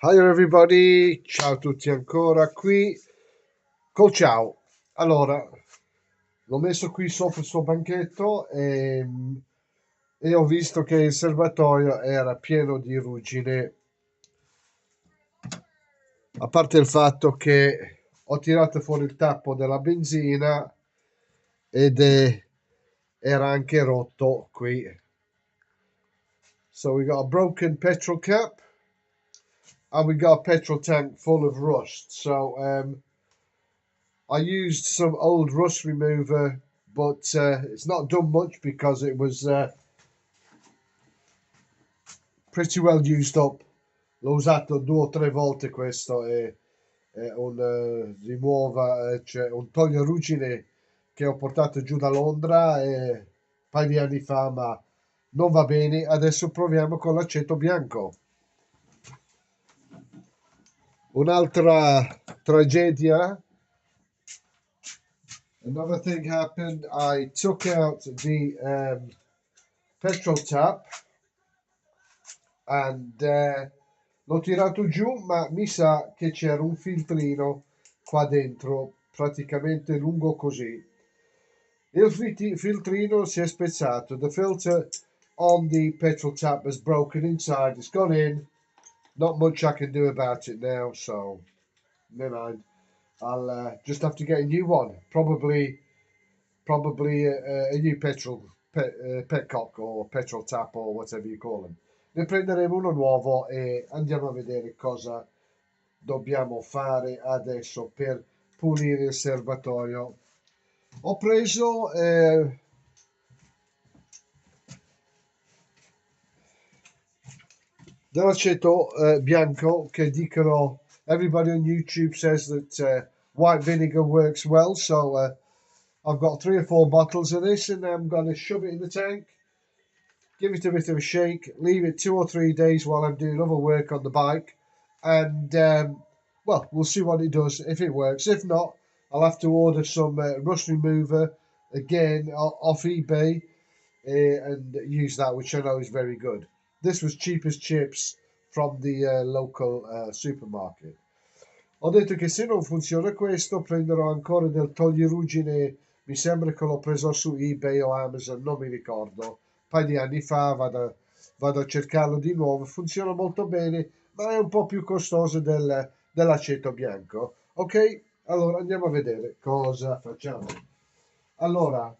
Hi everybody, ciao a tutti ancora qui col ciao. Allora, l'ho messo qui sopra il suo banchetto e ho visto che il serbatoio era pieno di ruggine, a parte il fatto che ho tirato fuori il tappo della benzina era anche rotto qui. So we got a broken petrol cap and we got a petrol tank full of rust. So I used some old rust remover, but it's not done much because it was pretty well used up. L'ho usato 2 o 3 volte questo è un rimuova, cioè un toglie ruggine che ho portato giù da Londra un paio di anni fa, ma non va bene. Adesso proviamo con l'aceto bianco. Un'altra tragedia. Another thing happened. I took out the petrol tap and l'ho tirato giù, ma mi sa che c'era un filtrino qua dentro, praticamente lungo così. Il filtrino si è spezzato. The filter on the petrol tap has broken inside. It's gone in. Not much I can do about it now, so never mind. I'll just have to get a new one. Probably a new petcock or petrol tap or whatever you call them. Ne prenderemo uno nuovo e andiamo a vedere cosa dobbiamo fare adesso per pulire il serbatoio. Ho preso dell'aceto bianco che dicono everybody on YouTube says that white vinegar works well, so I've got 3 or 4 bottles of this and I'm going to shove it in the tank, give it a bit of a shake, leave it 2 or 3 days while I'm doing other work on the bike, and well, we'll see what it does, if it works. If not, I'll have to order some rust remover again off eBay and use that, which I know is very good. This was cheap as chips from the local supermarket. Ho detto che se non funziona questo, prenderò ancora del toglieruggine. Mi sembra che l'ho preso su eBay o Amazon, non mi ricordo. Un paio di anni fa vado a cercarlo di nuovo. Funziona molto bene, ma è un po' più costoso dell'aceto bianco. Ok, allora andiamo a vedere cosa facciamo. Allora,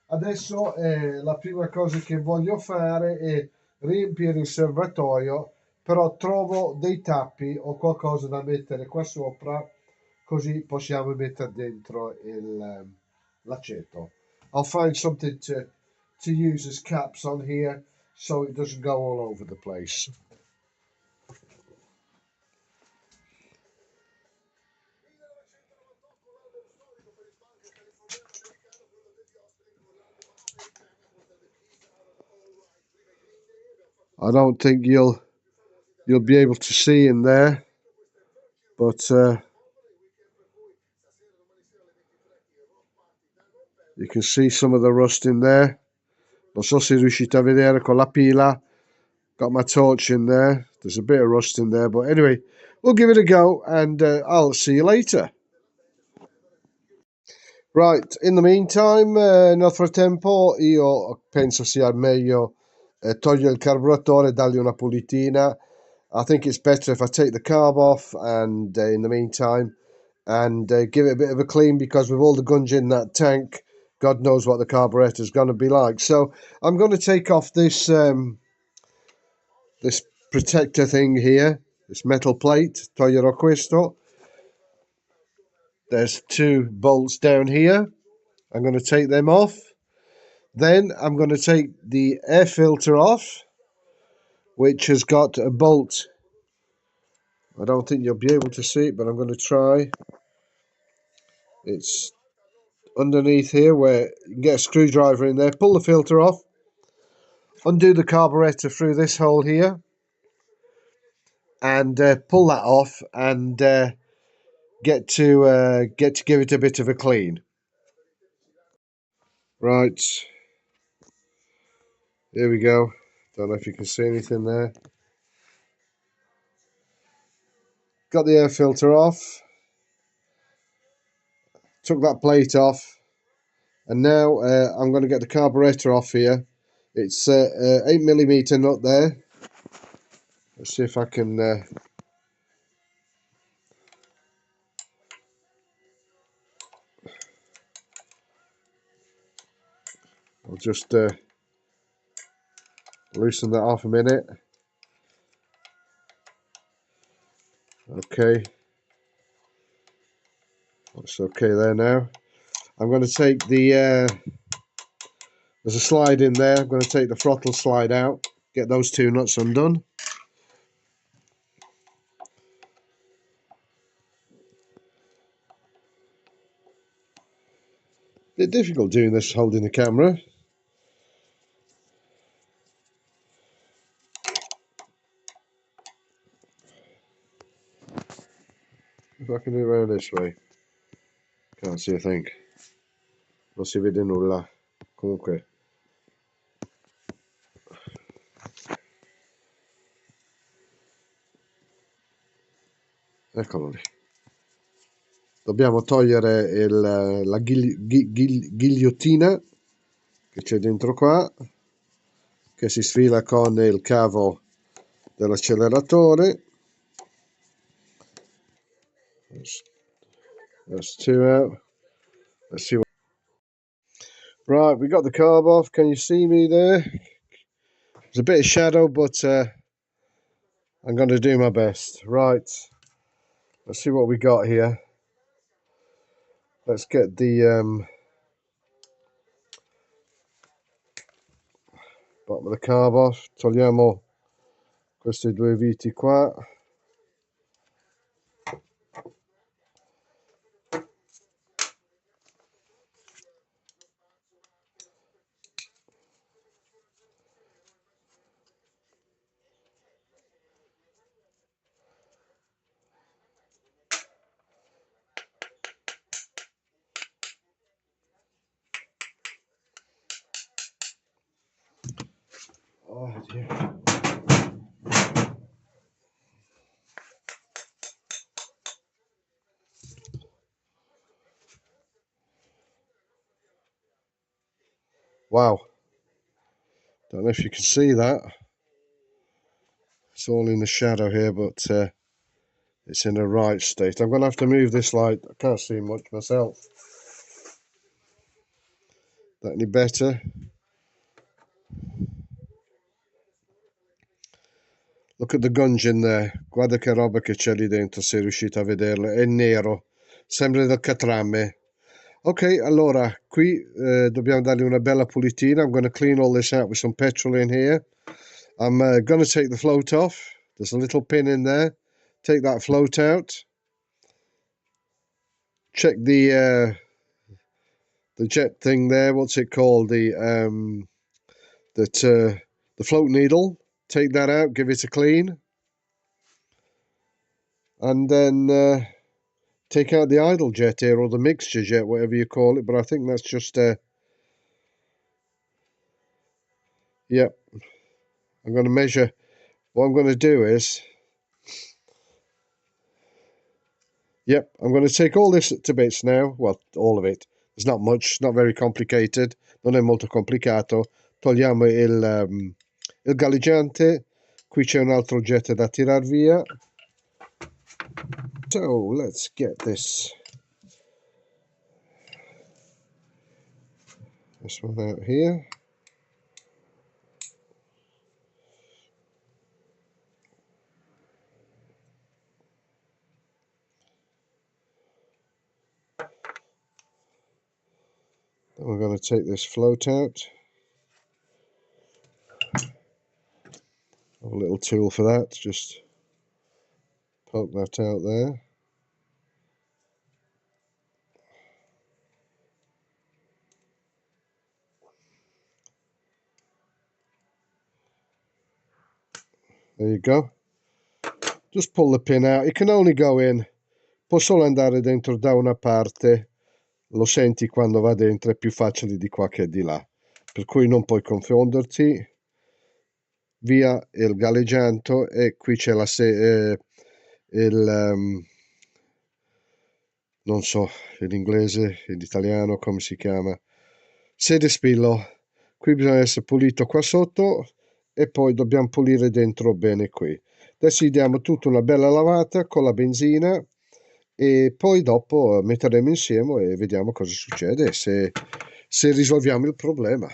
adesso la prima cosa che voglio fare è riempire il serbatoio, però trovo dei tappi o qualcosa da mettere qua sopra, così possiamo mettere dentro l'aceto. I'll find something to use as caps on here so it doesn't go all over the place. I don't think you'll be able to see in there, but you can see some of the rust in there. Non so se riuscite a vedere con la pila. Got my torch in there. There's a bit of rust in there, but anyway, we'll give it a go and I'll see you later. Right, in the meantime, nel frattempo io penso sia meglio togliere il carburatore e dargli una pulitina. I think it's better if I take the carb off and in the meantime and give it a bit of a clean, because with all the gunge in that tank, God knows what the carburetor is going to be like. So I'm going to take off this protector thing here, this metal plate. Toglierò questo. There's 2 bolts down here. I'm going to take them off. Then I'm going to take the air filter off, which has got a bolt. I don't think you'll be able to see it, but I'm going to try. It's underneath here where you can get a screwdriver in there. Pull the filter off. Undo the carburetor through this hole here. And pull that off and get to give it a bit of a clean. Right. Here we go. Don't know if you can see anything there. Got the air filter off. Took that plate off. And now I'm going to get the carburetor off here. It's 8mm nut there. Let's see if I can... I'll just loosen that off a minute. Okay. That's okay there now. I'm going to take the... there's a slide in there. I'm going to take the throttle slide out. Get those two nuts undone. Bit difficult doing this holding the camera. If I can do it around this way. Can't see a thing. Non si vede nulla. Comunque. Eccolo lì. Dobbiamo togliere la ghigliottina che c'è dentro qua, che si sfila con il cavo dell'acceleratore. That's two out. Let's see what... Right, we got the carb off. Can you see me there? There's a bit of shadow, but I'm going to do my best. Right, let's see what we got here. Let's get the bottom of the carb off. Togliamo queste due viti qua. Oh dear. Wow. Don't know if you can see that. It's all in the shadow here, but it's in the right state. I'm going to have to move this light. I can't see much myself. That any better? Look at the gunge in there. Guarda che roba che c'è lì dentro, se riuscite a vederlo. È nero. Sembra del catrame. Ok, allora, qui dobbiamo dargli una bella pulitina. I'm going to clean all this out with some petrol in here. I'm going to take the float off. There's a little pin in there. Take that float out. Check the jet thing there. What's it called? The float needle. Take that out. Give it a clean. And then take out the idle jet here, or the mixture jet, whatever you call it. But I think that's just yep. I'm going to measure. What I'm going to do is, yep, I'm going to take all this to bits now. Well, all of it. There's not much, not very complicated. Non è molto complicato. Togliamo il galleggiante. Qui c'è un altro jet da tirar via. So let's get this one out here. Then we're going to take this float out. Have a little tool for that. Just poke that out there. There you go. Just pull the pin out. It can only go in. Può solo andare dentro da una parte. Lo senti quando va dentro, è più facile di qua che di là. Per cui non puoi confonderti. Via il galleggiante, e qui c'è non so in inglese, in italiano come si chiama, sedespillo. Qui bisogna essere pulito qua sotto e poi dobbiamo pulire dentro bene qui. Adesso gli diamo tutta una bella lavata con la benzina e poi dopo metteremo insieme e vediamo cosa succede, se risolviamo il problema.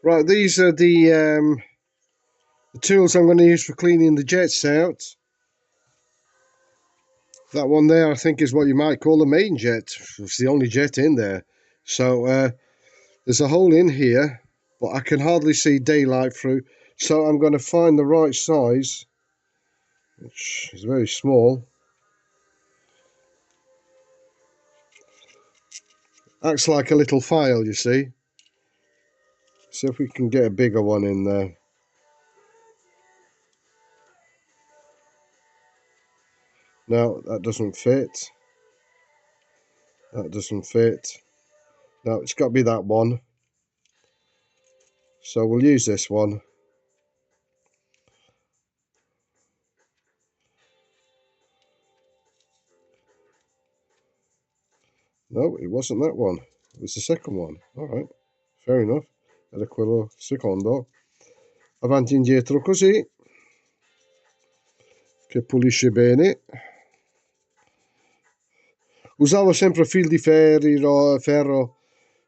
Right, these are the tools I'm going to use for cleaning the jets out. That one there, I think, is what you might call the main jet. It's the only jet in there. So there's a hole in here, but I can hardly see daylight through. So I'm going to find the right size, which is very small. Acts like a little file, you see. See if we can get a bigger one in there. No, that doesn't fit. That doesn't fit. No, it's got to be that one. So we'll use this one. No, it wasn't that one. It was the second one. All right, fair enough. Era quello secondo. Avanti e indietro così, che pulisce bene. Usavo sempre fil di ferro,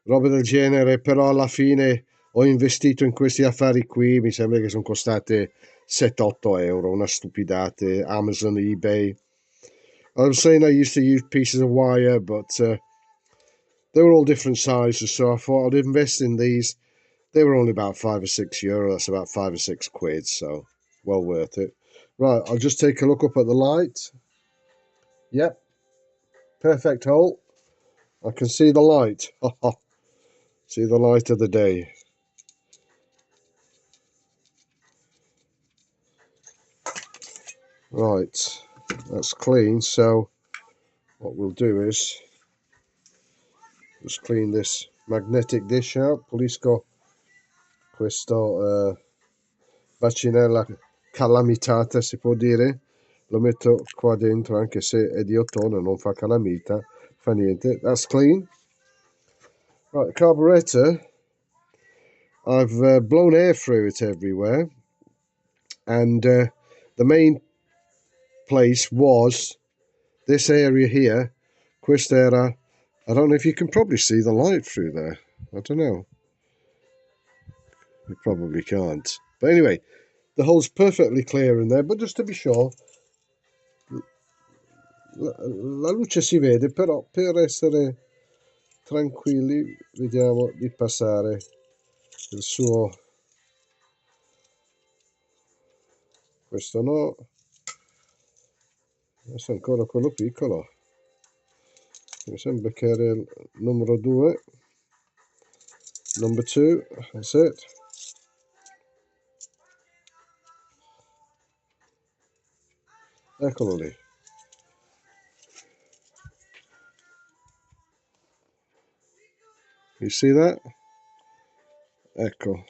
robe del genere, però alla fine ho investito in questi affari qui, mi sembra che sono costate 7-8 euro, una stupidate, Amazon, eBay. I was saying I used to use pieces of wire, but they were all different sizes, so I thought I'd invest in these. They were only about €5 or €6, that's about 5 or 6 quid, so well worth it. Right, I'll just take a look up at the light. Yep, perfect hole. I can see the light. See the light of the day. Right, that's clean, so what we'll do is just clean this magnetic dish out. Pulisco questo bacinella calamitata, si può dire. Lo metto qua dentro, anche se è di ottone, non fa calamita, fa niente. That's clean. Right, the carburetor, I've blown air through it everywhere, and the main place was this area here. Quest'era, I don't know if you can probably see the light through there. I don't know. You probably can't. But anyway, the hole's perfectly clear in there, but just to be sure, la luce si vede, però per essere tranquilli vediamo di passare il suo. Questo no, adesso ancora quello piccolo, mi sembra che era il numero 2, number 2, that's it. Eccolo lì. You see that? Ecco,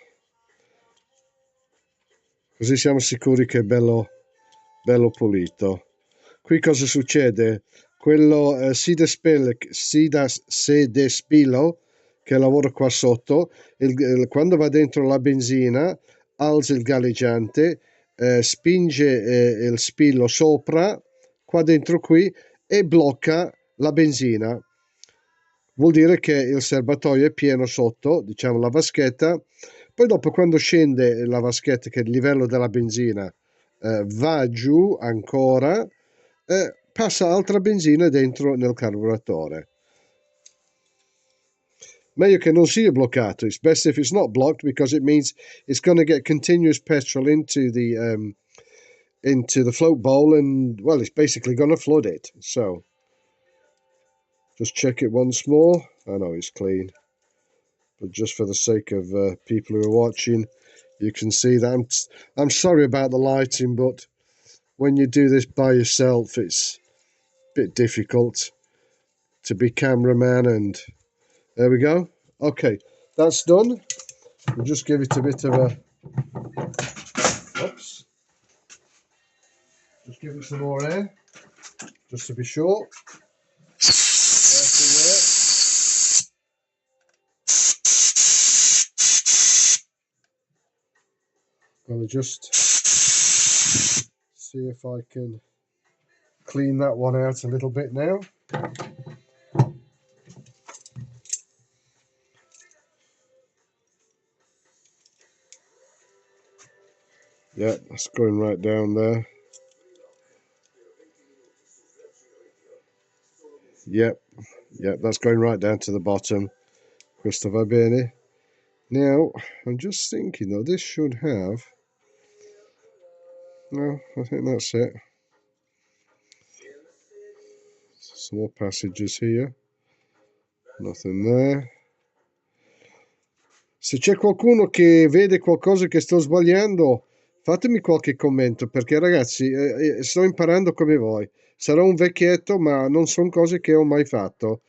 così siamo sicuri che è bello pulito. Qui cosa succede? Quello sedespillo che lavora qua sotto, quando va dentro la benzina alza il galleggiante, spinge il spillo sopra, qua dentro qui, e blocca la benzina. Vuol dire che il serbatoio è pieno sotto, diciamo la vaschetta, poi dopo quando scende la vaschetta, che è il livello della benzina, va giù ancora, passa altra benzina dentro nel carburatore. Meglio che non sia bloccato. It's best if it's not blocked, because it means it's going to get continuous petrol into the float bowl, and well, it's basically going to flood it. So Just check it once more. I know it's clean, but just for the sake of people who are watching, you can see that I'm sorry about the lighting, but when you do this by yourself, it's a bit difficult to be cameraman. And there we go. Okay, that's done. We'll just give it a bit of a oops. Just give it some more air, just to be sure. Gonna just see if I can clean that one out a little bit now. Yeah, that's going right down there. Yep, that's going right down to the bottom. Questo va bene. Now, I'm just thinking though, this should have... No, I think that's it. Some more passages here. Nothing there. Se c'è qualcuno che vede qualcosa che sto sbagliando, fatemi qualche commento, perché ragazzi, sto imparando come voi. Sarò un vecchietto, ma non sono cose che ho mai fatto.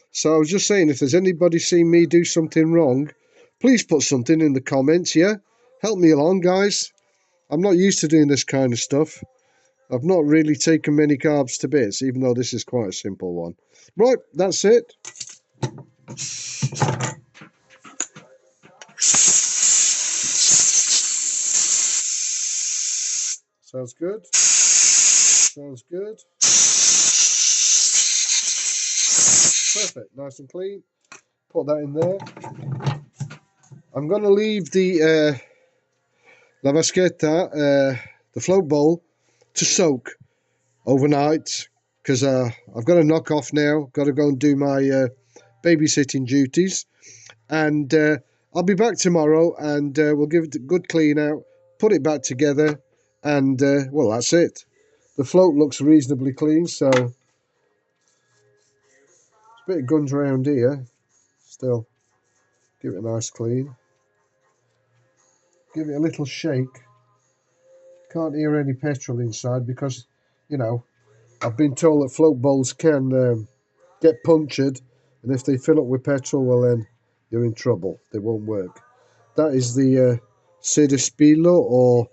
So I was just saying, if there's anybody seen me do something wrong, please put something in the comments, yeah? Help me along, guys. I'm not used to doing this kind of stuff. I've not really taken many carbs to bits, even though this is quite a simple one. Right, that's it. Sounds good. Sounds good. Perfect, nice and clean. Put that in there. I'm going to leave the la vaschetta, the float bowl, to soak overnight, because I've got to knock off now. Got to go and do my babysitting duties, and I'll be back tomorrow, and we'll give it a good clean out, put it back together, and well, that's it. The float looks reasonably clean, so it's a bit of guns around here. Still, give it a nice clean. Give it a little shake. Can't hear any petrol inside because, you know, I've been told that float bowls can get punctured, and if they fill up with petrol, well then you're in trouble. They won't work. That is the Sedespilo, or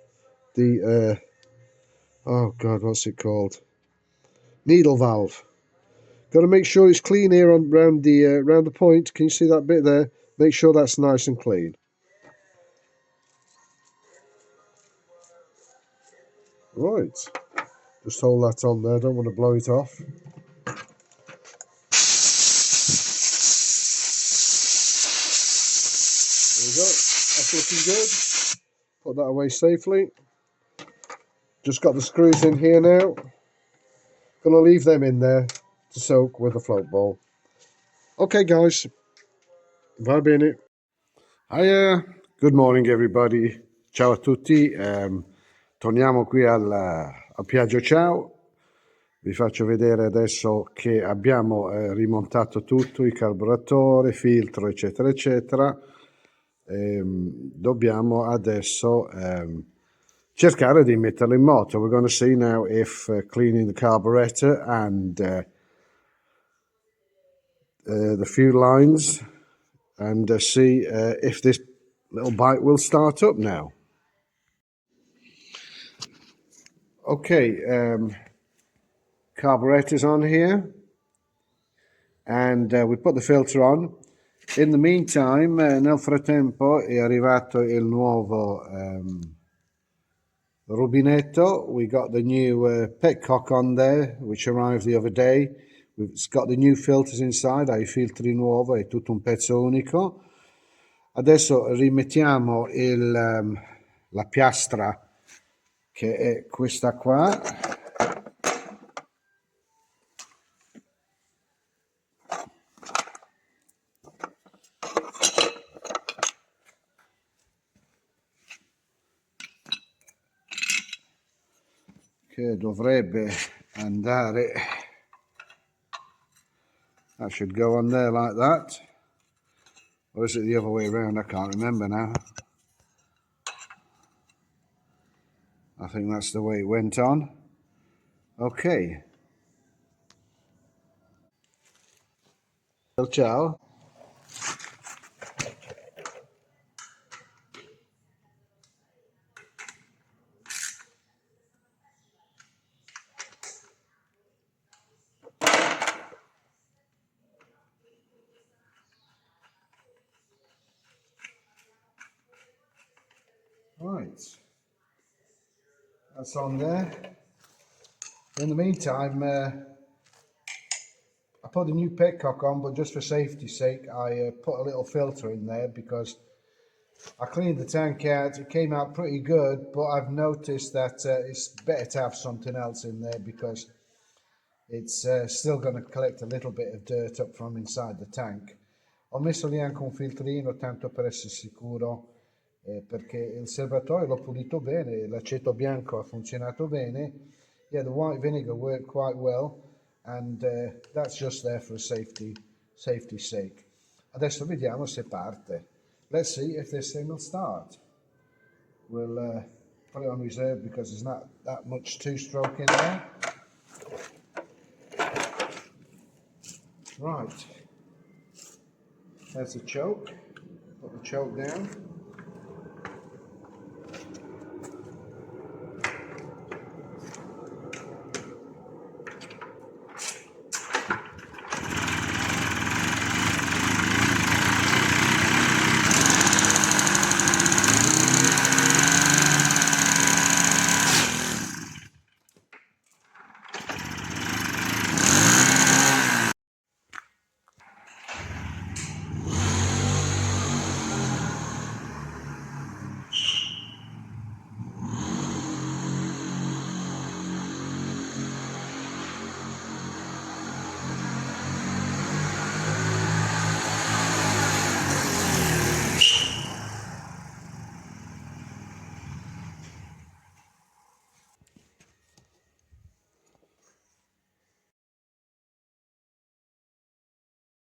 the oh god, what's it called? Needle valve. Got to make sure it's clean here on round the point. Can you see that bit there? Make sure that's nice and clean. Right, just hold that on there. Don't want to blow it off. There we go. That's looking good. Put that away safely. Just got the screws in here now. Gonna leave them in there to soak with the float bowl. Okay, guys. Va bene. Hiya. Good morning, everybody. Ciao a tutti. Torniamo qui al Piaggio Ciao. Vi faccio vedere adesso che abbiamo rimontato tutto, il carburatore, filtro, eccetera, eccetera. Dobbiamo adesso cercare di metterlo in moto. We're going to see now if cleaning the carburetor and the fuel lines, and see if this little bike will start up now. Okay, carburetor's on here, and we put the filter on. In the meantime, nel frattempo è arrivato il nuovo rubinetto. We got the new petcock on there, which arrived the other day. It's got the new filters inside, ha i filtri nuovi, è tutto un pezzo unico. Adesso rimettiamo la piastra, che è questa qua. Che dovrebbe andare That should go on there like that. Or is it the other way around? I can't remember now. I think that's the way it went on. Okay. Ciao. Right. That's on there. In the meantime, I put a new petcock on, but just for safety's sake, I put a little filter in there because I cleaned the tank out. It came out pretty good, but I've noticed that it's better to have something else in there because it's still going to collect a little bit of dirt up from inside the tank. Ho messo lì anche un filtrino tanto per essere sicuro, perché il serbatoio l'ho pulito bene, l'aceto bianco ha funzionato bene. Yeah, the white vinegar worked quite well, and that's just there for safety's sake. Adesso vediamo se parte. Let's see if this thing will start. We'll put it on reserve because there's not that much two-stroke in there. Right, there's the choke. Put the choke down.